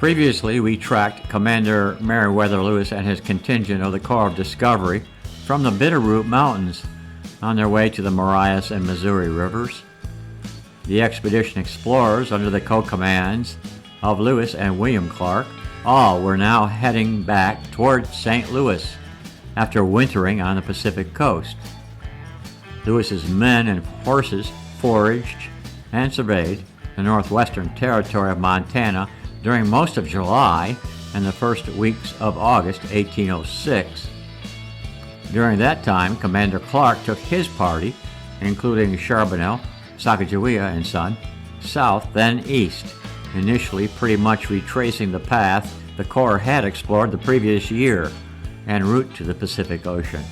Previously, we tracked Commander Meriwether Lewis and his contingent of the Corps of Discovery from the Bitterroot Mountains on their way to the Marias and Missouri rivers. The expedition explorers, under the co-commands of Lewis and William Clark, all were now heading back toward St. Louis after wintering on the Pacific coast. Lewis's men and horses foraged and surveyed the northwestern territory of Montana during most of July and the first weeks of August 1806. During that time, Commander Clark took his party, including Charbonneau, Sacagawea and Son, south, then east, initially pretty much retracing the path the Corps had explored the previous year en route to the Pacific Ocean.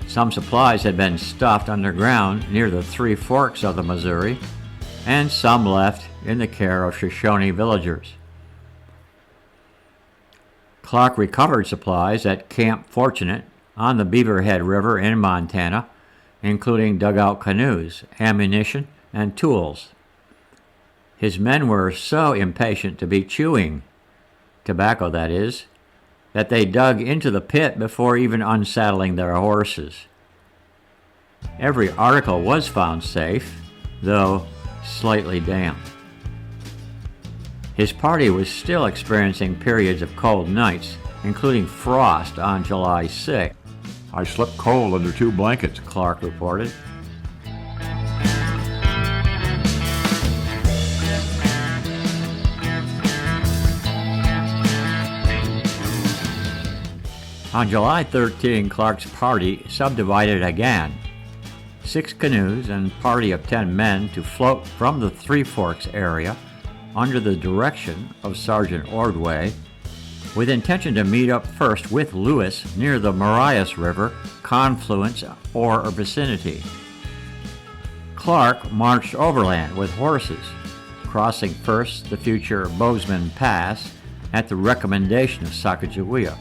Some supplies had been stuffed underground near the three forks of the Missouri, and some left in the care of Shoshone villagers. Clark recovered supplies at Camp Fortunate on the Beaverhead River in Montana, including dugout canoes, ammunition, and tools. His men were so impatient to be chewing tobacco, that is, that they dug into the pit before even unsaddling their horses. Every article was found safe, though slightly damp. His party was still experiencing periods of cold nights, including frost on July 6. "I slept cold under 2 blankets," Clark reported. On July 13, Clark's party subdivided again. 6 canoes and a party of 10 men to float from the Three Forks area under the direction of Sergeant Ordway, with intention to meet up first with Lewis near the Marias River confluence or vicinity. Clark marched overland with horses, crossing first the future Bozeman Pass at the recommendation of Sacagawea.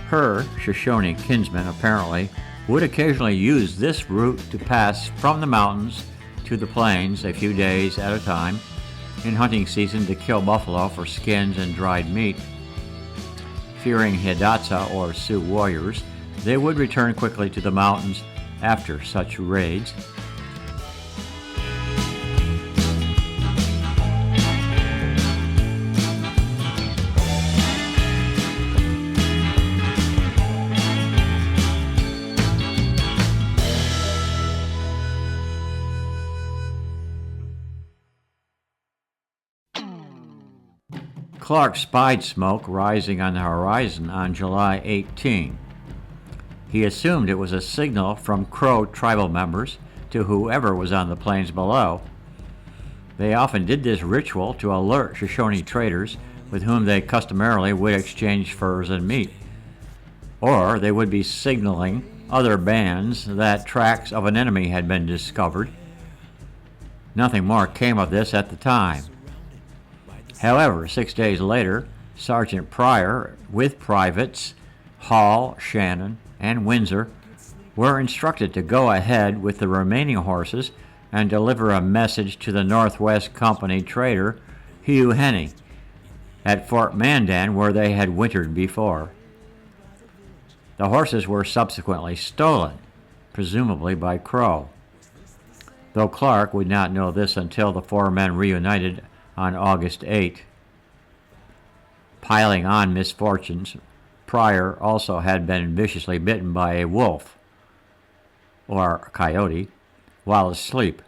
Her Shoshone kinsmen apparently would occasionally use this route to pass from the mountains to the plains a few days at a time in hunting season to kill buffalo for skins and dried meat. Fearing Hidatsa or Sioux warriors, they would return quickly to the mountains after such raids. Clark spied smoke rising on the horizon on July 18. He assumed it was a signal from Crow tribal members to whoever was on the plains below. They often did this ritual to alert Shoshone traders with whom they customarily would exchange furs and meat. Or they would be signaling other bands that tracks of an enemy had been discovered. Nothing more came of this at the time. However, 6 days later, Sergeant Pryor, with privates Hall, Shannon, and Windsor, were instructed to go ahead with the remaining horses and deliver a message to the Northwest Company trader Hugh Henney at Fort Mandan, where they had wintered before. The horses were subsequently stolen, presumably by Crow, though Clark would not know this until the 4 men reunited on August 8. Piling on misfortunes, Pryor also had been viciously bitten by a wolf, or coyote, while asleep.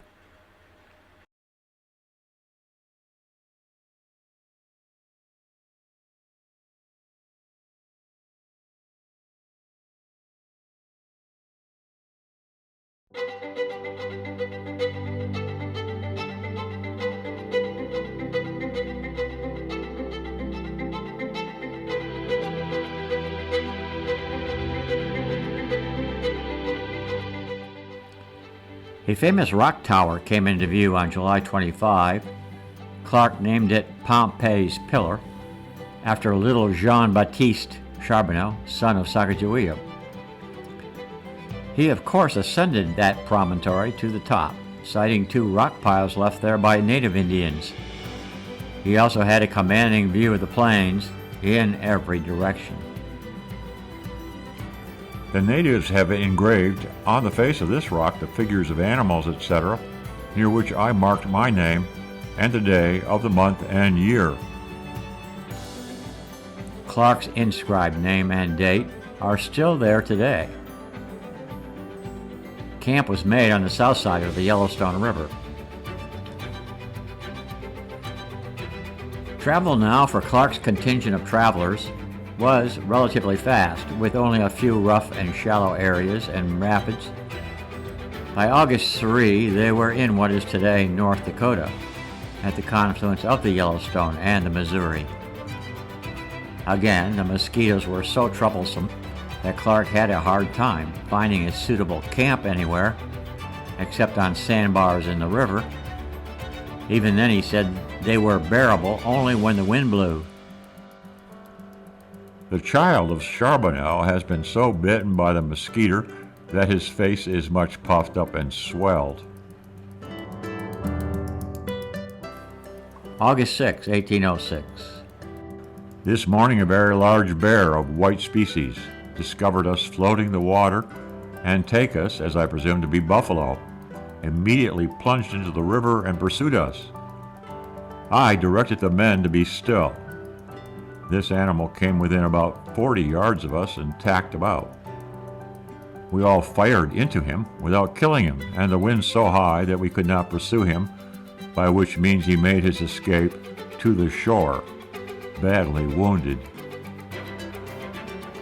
A famous rock tower came into view on July 25. Clark named it Pompey's Pillar, after little Jean-Baptiste Charbonneau, son of Sacagawea. He, of course, ascended that promontory to the top, citing 2 rock piles left there by native Indians. He also had a commanding view of the plains in every direction. The natives have engraved on the face of this rock the figures of animals, etc., near which I marked my name and the day of the month and year. Clark's inscribed name and date are still there today. Camp was made on the south side of the Yellowstone River. Travel now for Clark's contingent of travelers was relatively fast, with only a few rough and shallow areas and rapids. By August 3, they were in what is today North Dakota, at the confluence of the Yellowstone and the Missouri. Again, the mosquitoes were so troublesome that Clark had a hard time finding a suitable camp anywhere, except on sandbars in the river. Even then, he said they were bearable only when the wind blew. The child of Charbonneau has been so bitten by the mosquito that his face is much puffed up and swelled. August 6, 1806. This morning a very large bear of white species discovered us floating the water and take us, as I presume to be buffalo, immediately plunged into the river and pursued us. I directed the men to be still. This animal came within about 40 yards of us and tacked about. We all fired into him without killing him, and the wind so high that we could not pursue him, by which means he made his escape to the shore, badly wounded.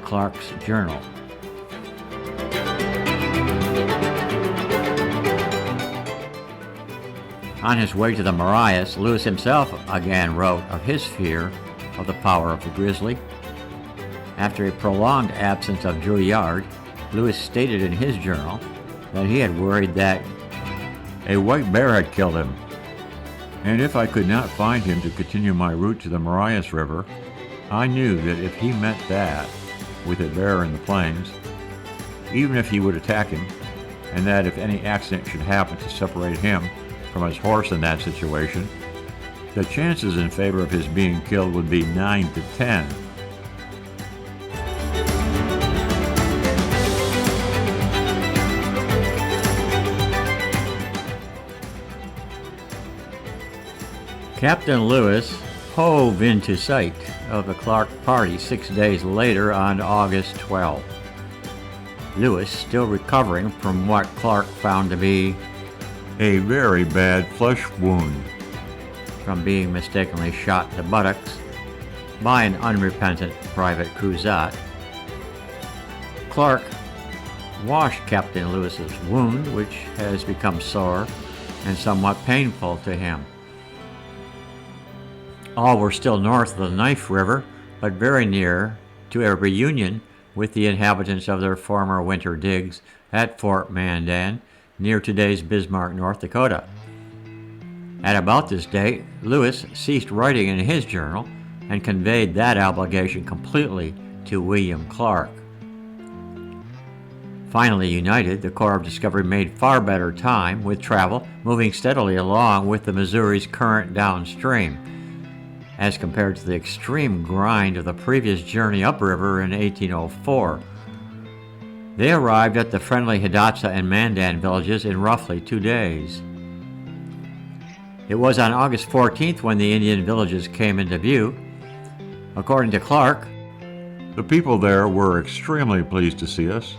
Clark's Journal. On his way to the Marias, Lewis himself again wrote of his fear of the power of the grizzly. After a prolonged absence of Drew Yard, Lewis stated in his journal that he had worried that a white bear had killed him, and if I could not find him to continue my route to the Marias River, I knew that if he met that, with a bear in the plains, even if he would attack him, and that if any accident should happen to separate him from his horse in that situation, the chances in favor of his being killed would be 9 to 10. Captain Lewis hove into sight of the Clark party 6 days later on August 12. Lewis, still recovering from what Clark found to be a very bad flesh wound from being mistakenly shot in the buttocks by an unrepentant private Cruzat. Clark washed Captain Lewis's wound, which has become sore and somewhat painful to him. All were still north of the Knife River, but very near to a reunion with the inhabitants of their former winter digs at Fort Mandan, near today's Bismarck, North Dakota. At about this date, Lewis ceased writing in his journal and conveyed that obligation completely to William Clark. Finally united, the Corps of Discovery made far better time with travel, moving steadily along with the Missouri's current downstream, as compared to the extreme grind of the previous journey upriver in 1804. They arrived at the friendly Hidatsa and Mandan villages in roughly 2 days. It was on August 14th when the Indian villages came into view. According to Clark, the people there were extremely pleased to see us.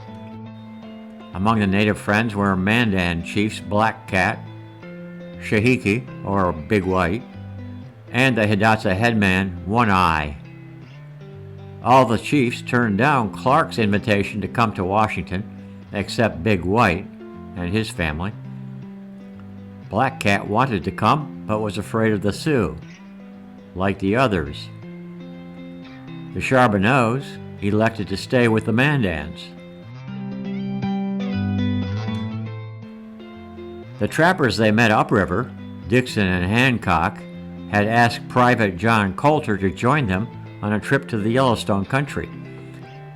Among the native friends were Mandan chiefs Black Cat, Shahiki, or Big White, and the Hidatsa headman One Eye. All the chiefs turned down Clark's invitation to come to Washington, except Big White and his family. Black Cat wanted to come, but was afraid of the Sioux, like the others. The Charbonneaus elected to stay with the Mandans. The trappers they met upriver, Dixon and Hancock, had asked Private John Coulter to join them on a trip to the Yellowstone country.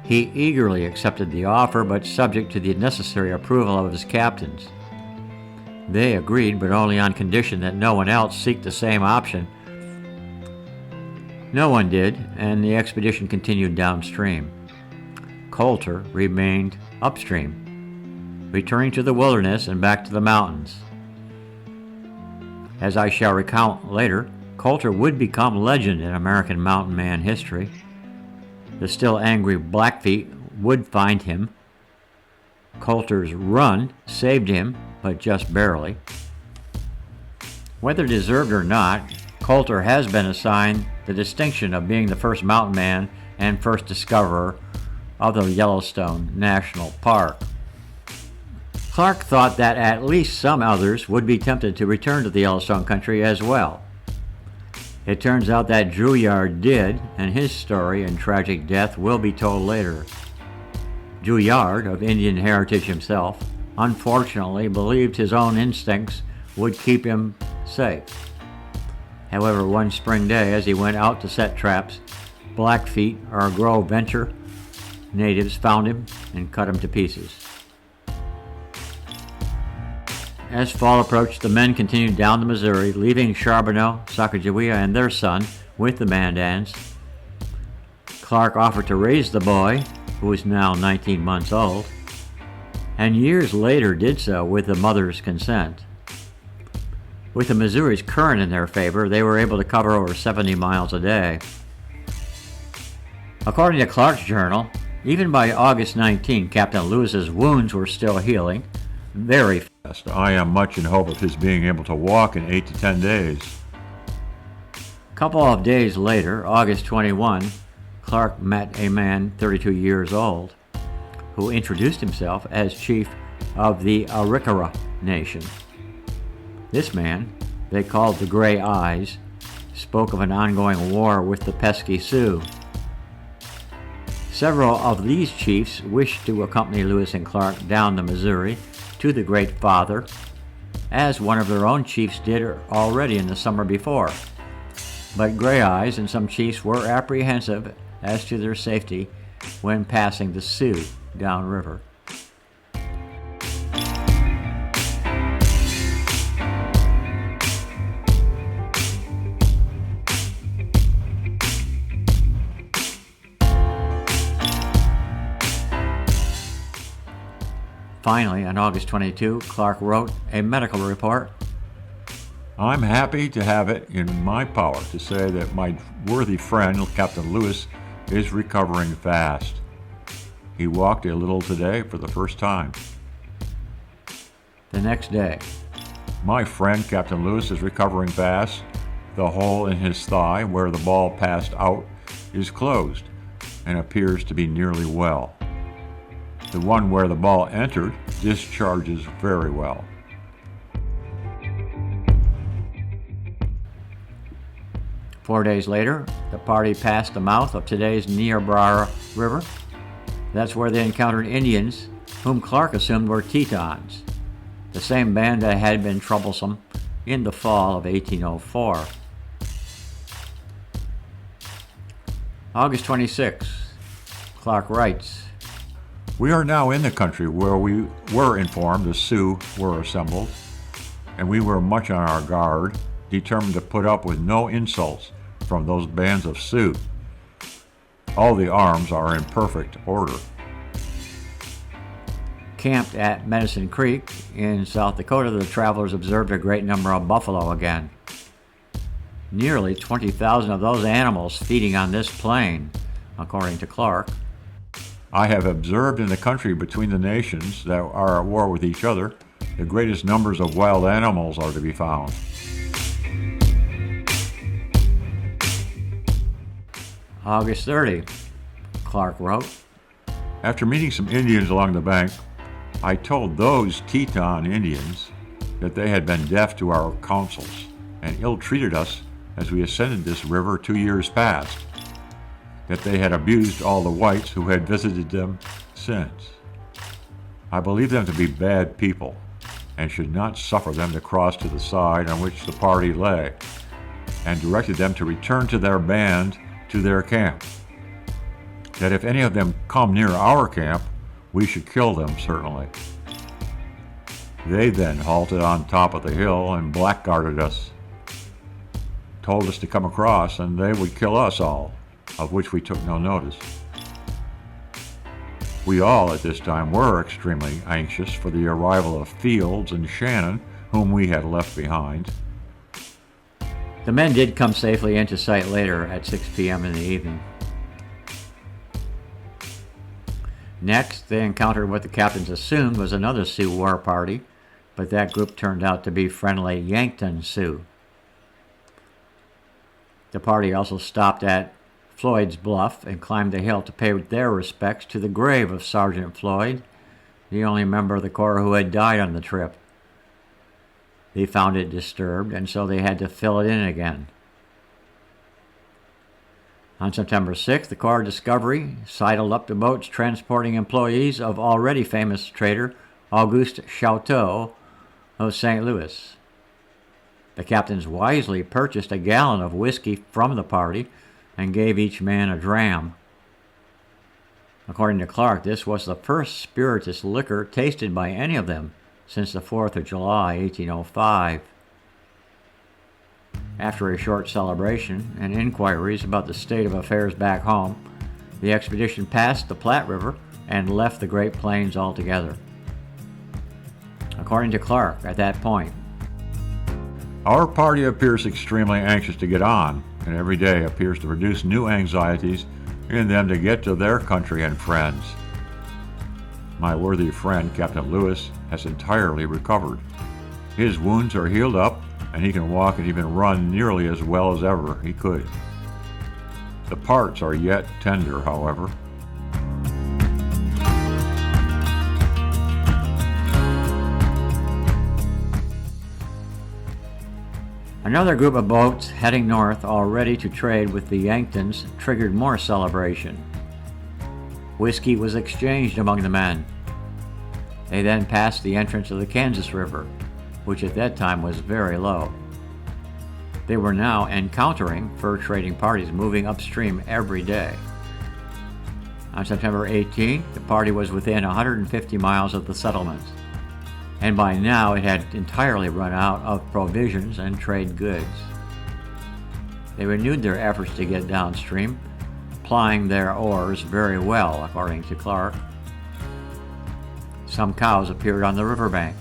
He eagerly accepted the offer, but subject to the necessary approval of his captains. They agreed, but only on condition that no one else seek the same option, No one did, and the expedition continued downstream. Coulter remained upstream, returning to the wilderness and back to the mountains. As I shall recount later, Coulter would become legend in American mountain man history. The still angry Blackfeet would find him. Coulter's run saved him, but just barely. Whether deserved or not, Coulter has been assigned the distinction of being the first mountain man and first discoverer of the Yellowstone National Park. Clark thought that at least some others would be tempted to return to the Yellowstone country as well. It turns out that Drouillard did, and his story and tragic death will be told later. Drouillard, of Indian heritage himself, unfortunately believed his own instincts would keep him safe. However, one spring day, as he went out to set traps, Blackfeet, or Gros Ventre natives, found him and cut him to pieces. As fall approached, the men continued down the Missouri, leaving Charbonneau, Sacagawea, and their son with the Mandans. Clark offered to raise the boy, who was now 19 months old, and years later did so with the mother's consent. With the Missouri's current in their favor, they were able to cover over 70 miles a day. According to Clark's journal, even by August 19, Captain Lewis's wounds were still healing very fast. I am much in hope of his being able to walk in 8 to 10 days. A couple of days later, August 21, Clark met a man 32 years old who introduced himself as chief of the Arikara Nation. This man, they called the Gray Eyes, spoke of an ongoing war with the pesky Sioux. Several of these chiefs wished to accompany Lewis and Clark down the Missouri to the Great Father, as one of their own chiefs did already in the summer before. But Gray Eyes and some chiefs were apprehensive as to their safety when passing the Sioux downriver. Finally, on August 22, Clark wrote a medical report. I'm happy to have it in my power to say that my worthy friend, Captain Lewis, is recovering fast. He walked a little today for the first time. The next day, my friend, Captain Lewis, is recovering fast. The hole in his thigh where the ball passed out is closed and appears to be nearly well. The one where the ball entered discharges very well. Four days later, the party passed the mouth of today's Niobrara River. That's where they encountered Indians, whom Clark assumed were Tetons, the same band that had been troublesome in the fall of 1804. August 26, Clark writes, We are now in the country where we were informed the Sioux were assembled, and we were much on our guard, determined to put up with no insults from those bands of Sioux. All the arms are in perfect order. Camped at Medicine Creek in South Dakota, the travelers observed a great number of buffalo again. Nearly 20,000 of those animals feeding on this plain, according to Clark. I have observed in the country between the nations that are at war with each other, the greatest numbers of wild animals are to be found. August 30, Clark wrote, After meeting some Indians along the bank, I told those Teton Indians that they had been deaf to our counsels and ill-treated us as we ascended this river 2 years past, that they had abused all the whites who had visited them since. I believe them to be bad people and should not suffer them to cross to the side on which the party lay, and directed them to return to their band to their camp. That if any of them come near our camp, we should kill them certainly. They then halted on top of the hill and blackguarded us, told us to come across and they would kill us all, of which we took no notice. We all at this time were extremely anxious for the arrival of Fields and Shannon, whom we had left behind. The men did come safely into sight later at 6 p.m. in the evening. Next, they encountered what the captains assumed was another Sioux war party, but that group turned out to be friendly Yankton Sioux. The party also stopped at Floyd's Bluff and climbed the hill to pay their respects to the grave of Sargent Floyd, the only member of the Corps who had died on the trip. They found it disturbed, and so they had to fill it in again. On September 6th, the Corps Discovery sidled up to boats transporting employees of already famous trader Auguste Chouteau of St. Louis. The captains wisely purchased a gallon of whiskey from the party and gave each man a dram. According to Clark, this was the first spirituous liquor tasted by any of them since the 4th of July, 1805. After a short celebration and inquiries about the state of affairs back home, the expedition passed the Platte River and left the Great Plains altogether. According to Clark, at that point, Our party appears extremely anxious to get on, and every day appears to produce new anxieties in them to get to their country and friends. My worthy friend, Captain Lewis, has entirely recovered. His wounds are healed up, and he can walk and even run nearly as well as ever he could. The parts are yet tender, however. Another group of boats heading north, all ready to trade with the Yanktons, triggered more celebration. Whiskey was exchanged among the men. They then passed the entrance of the Kansas River, which at that time was very low. They were now encountering fur trading parties moving upstream every day. On September 18th, the party was within 150 miles of the settlements, and by now it had entirely run out of provisions and trade goods. They renewed their efforts to get downstream, plying their oars very well, according to Clark. Some cows appeared on the riverbank.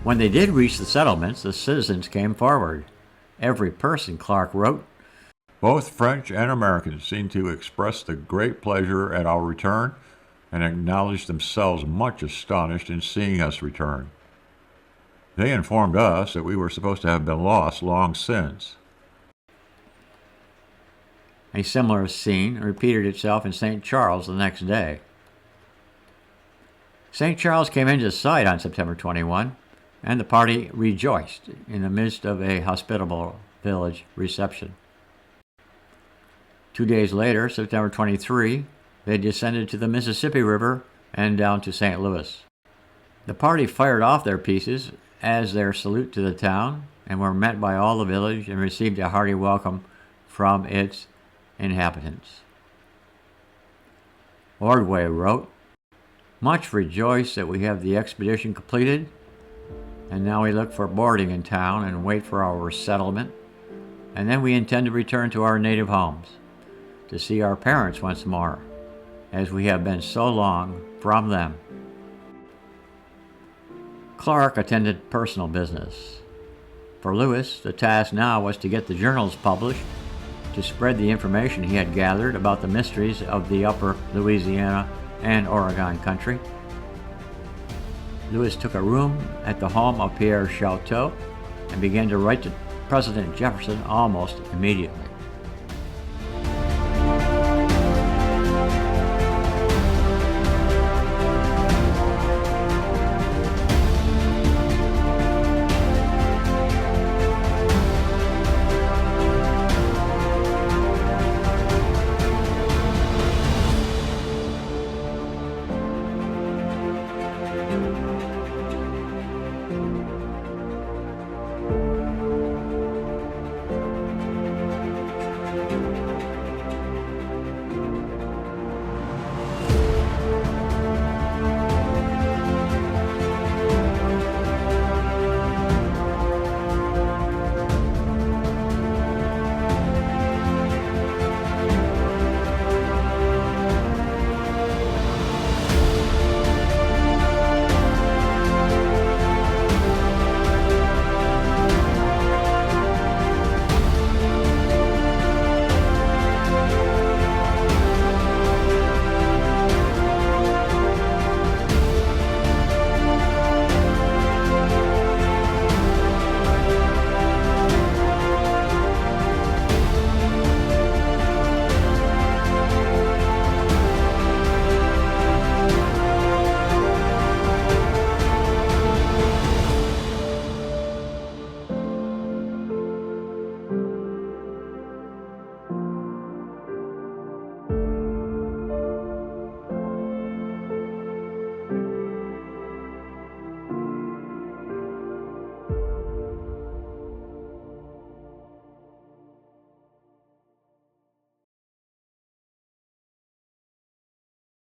When they did reach the settlements, the citizens came forward. Every person, Clark wrote, Both French and Americans seemed to express the great pleasure at our return and acknowledged themselves much astonished in seeing us return. They informed us that we were supposed to have been lost long since. A similar scene repeated itself in St. Charles the next day. St. Charles came into sight on September 21, and the party rejoiced in the midst of a hospitable village reception. 2 days later, September 23, they descended to the Mississippi River and down to St. Louis. The party fired off their pieces as their salute to the town and were met by all the village and received a hearty welcome from its inhabitants. Ordway wrote, Much rejoiced that we have the expedition completed, and now we look for boarding in town and wait for our settlement, and then we intend to return to our native homes, to see our parents once more, as we have been so long from them. Clark attended personal business. For Lewis, the task now was to get the journals published, to spread the information he had gathered about the mysteries of the upper Louisiana and Oregon country. Lewis took a room at the home of Pierre Chouteau and began to write to President Jefferson almost immediately.